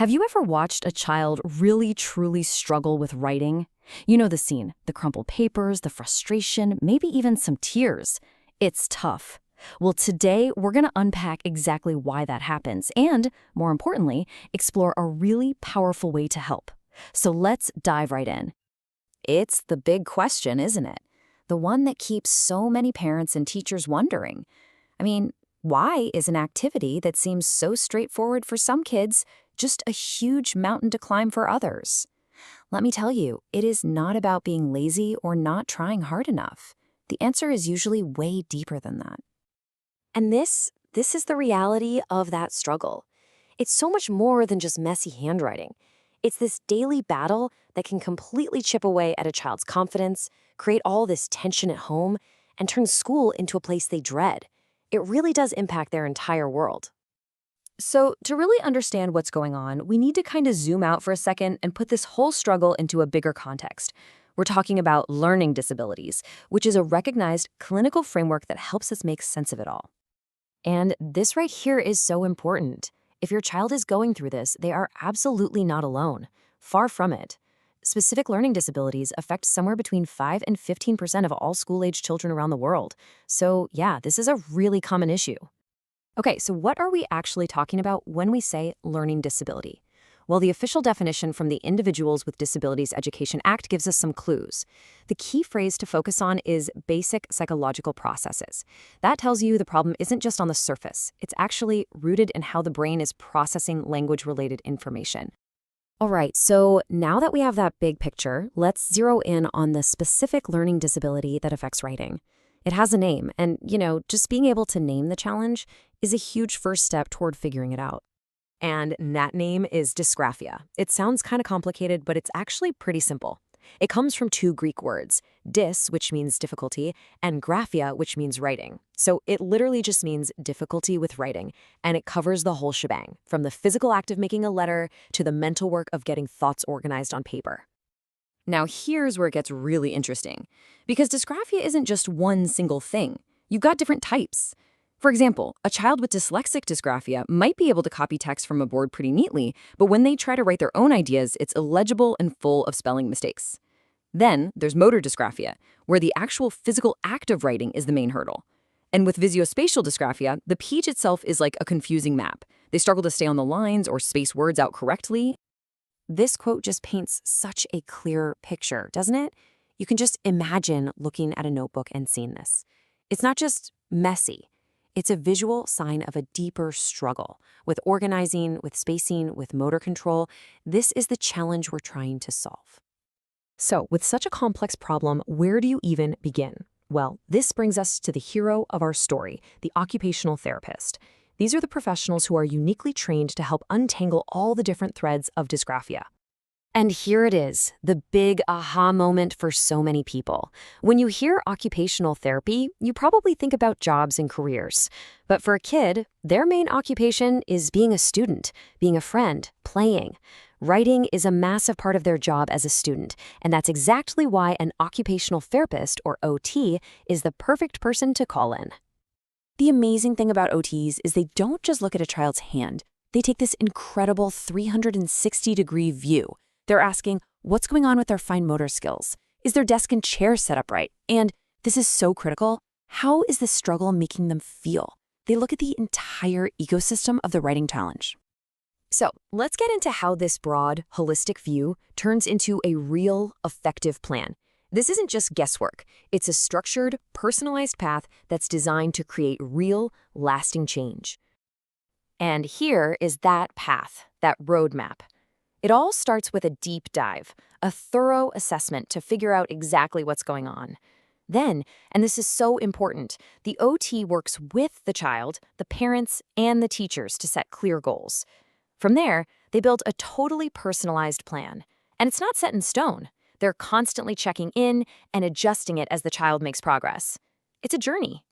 Have you ever watched a child really truly struggle with writing? You know the scene, the crumpled papers, the frustration, maybe even some tears. It's tough. Well, today we're going to unpack exactly why that happens and, more importantly, explore a really powerful way to help. So let's dive right in. It's the big question, isn't it? The one that keeps so many parents and teachers wondering. I mean, why is an activity that seems so straightforward for some kids just a huge mountain to climb for others? Let me tell you, it is not about being lazy or not trying hard enough. The answer is usually way deeper than that. And this is the reality of that struggle. It's so much more than just messy handwriting. It's this daily battle that can completely chip away at a child's confidence, create all this tension at home, and turn school into a place they dread. It really does impact their entire world. So, to really understand what's going on, we need to kind of zoom out for a second and put this whole struggle into a bigger context. We're talking about learning disabilities, which is a recognized clinical framework that helps us make sense of it all. And this right here is so important. If your child is going through this, they are absolutely not alone. Far from it. Specific learning disabilities affect somewhere between 5 and 15% of all school-age children around the world. So, yeah, this is a really common issue. Okay, so what are we actually talking about when we say learning disability? Well, the official definition from the Individuals with Disabilities Education Act gives us some clues. The key phrase to focus on is basic psychological processes. That tells you the problem isn't just on the surface. It's actually rooted in how the brain is processing language-related information. All right, so now that we have that big picture, let's zero in on the specific learning disability that affects writing. It has a name, and, just being able to name the challenge is a huge first step toward figuring it out. And that name is dysgraphia. It sounds kind of complicated, but it's actually pretty simple. It comes from two Greek words, dys, which means difficulty, and graphia, which means writing. So it literally just means difficulty with writing, and it covers the whole shebang, from the physical act of making a letter to the mental work of getting thoughts organized on paper. Now here's where it gets really interesting, because dysgraphia isn't just one single thing. You've got different types. For example, a child with dyslexic dysgraphia might be able to copy text from a board pretty neatly, but when they try to write their own ideas, it's illegible and full of spelling mistakes. Then there's motor dysgraphia, where the actual physical act of writing is the main hurdle. And with visuospatial dysgraphia, the page itself is like a confusing map. They struggle to stay on the lines or space words out correctly. This quote just paints such a clear picture, doesn't it? You can just imagine looking at a notebook and seeing this. It's not just messy. It's a visual sign of a deeper struggle with organizing, with spacing, with motor control. This is the challenge we're trying to solve. So, with such a complex problem, where do you even begin? Well, this brings us to the hero of our story, the occupational therapist. These are the professionals who are uniquely trained to help untangle all the different threads of dysgraphia. And here it is, the big aha moment for so many people. When you hear occupational therapy, you probably think about jobs and careers. But for a kid, their main occupation is being a student, being a friend, playing. Writing is a massive part of their job as a student, and that's exactly why an occupational therapist, or OT, is the perfect person to call in. The amazing thing about OTs is they don't just look at a child's hand. They take this incredible 360-degree view. They're asking, what's going on with their fine motor skills? Is their desk and chair set up right? And this is so critical. How is this struggle making them feel? They look at the entire ecosystem of the writing challenge. So let's get into how this broad, holistic view turns into a real, effective plan. This isn't just guesswork. It's a structured, personalized path that's designed to create real, lasting change. And here is that path, that roadmap. It all starts with a deep dive, a thorough assessment to figure out exactly what's going on. Then, and this is so important, the OT works with the child, the parents, and the teachers to set clear goals. From there, they build a totally personalized plan. And it's not set in stone. They're constantly checking in and adjusting it as the child makes progress. It's a journey.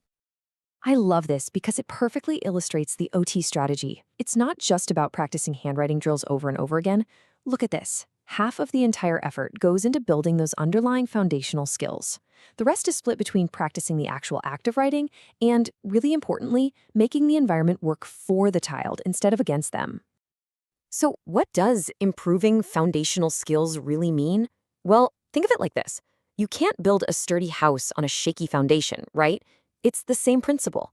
I love this because it perfectly illustrates the OT strategy. It's not just about practicing handwriting drills over and over again. Look at this. Half of the entire effort goes into building those underlying foundational skills. The rest is split between practicing the actual act of writing and, really importantly, making the environment work for the child instead of against them. So, what does improving foundational skills really mean? Well, think of it like this. You can't build a sturdy house on a shaky foundation, right? It's the same principle.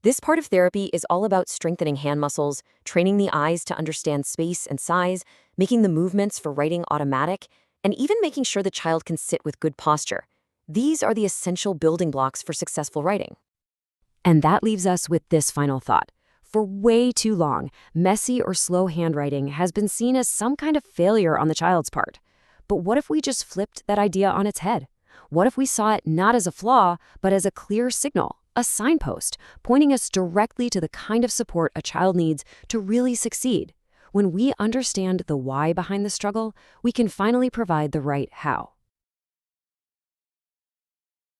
This part of therapy is all about strengthening hand muscles, training the eyes to understand space and size, making the movements for writing automatic, and even making sure the child can sit with good posture. These are the essential building blocks for successful writing. And that leaves us with this final thought. For way too long, messy or slow handwriting has been seen as some kind of failure on the child's part. But what if we just flipped that idea on its head? What if we saw it not as a flaw, but as a clear signal, a signpost, pointing us directly to the kind of support a child needs to really succeed? When we understand the why behind the struggle, we can finally provide the right how.